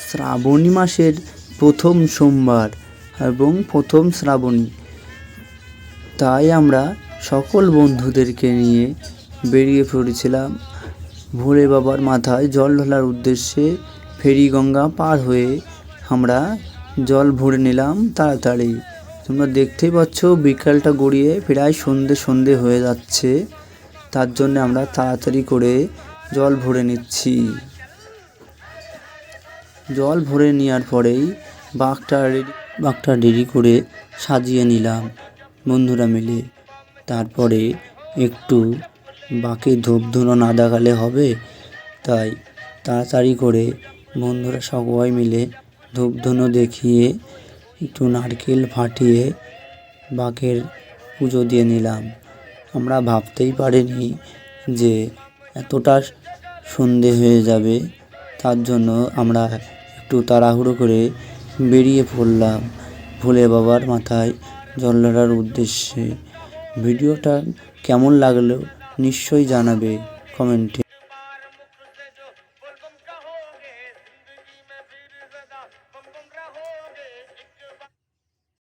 শ্রাবণী মাসের প্রথম সোমবার এবং প্রথম শ্রাবণী, তাই আমরা সকল বন্ধুদেরকে নিয়ে বেরিয়ে পড়েছিলাম ভোলে বাবার মাথায় জল ঢালার উদ্দেশ্যে। ফেরিগঙ্গা পার হয়ে আমরা জল ভরে নিলাম তাড়াতাড়ি। তোমরা দেখতেই পাচ্ছ বিকালটা গড়িয়ে প্রায় সন্ধে হয়ে যাচ্ছে, তার জন্য আমরা তাড়াতাড়ি করে জল ভরে নিচ্ছি। জল ভরে নেওয়ার পরেই বাঁকটা রেডি করে সাজিয়ে নিলাম বন্ধুরা মিলে। তারপরে একটু বাকি ধূপধুনো না দেখালে হবে, তাই তাড়াতাড়ি করে বন্ধুরা সবাই মিলে ধূপধুনো দেখিয়ে একটু নারকেল ফাটিয়ে বাঁকের পুজো দিয়ে নিলাম। আমরা ভাবতেই পারিনি যে এতটা সন্ধে হয়ে যাবে, তার জন্য আমরা একটু তাড়াহুড়ো করে বেরিয়ে পড়লাম ভোলে বাবার মাথায় জল ঢালার উদ্দেশ্যে। ভিডিওটা কেমন লাগলো নিশ্চয়ই জানাবে কমেন্টে।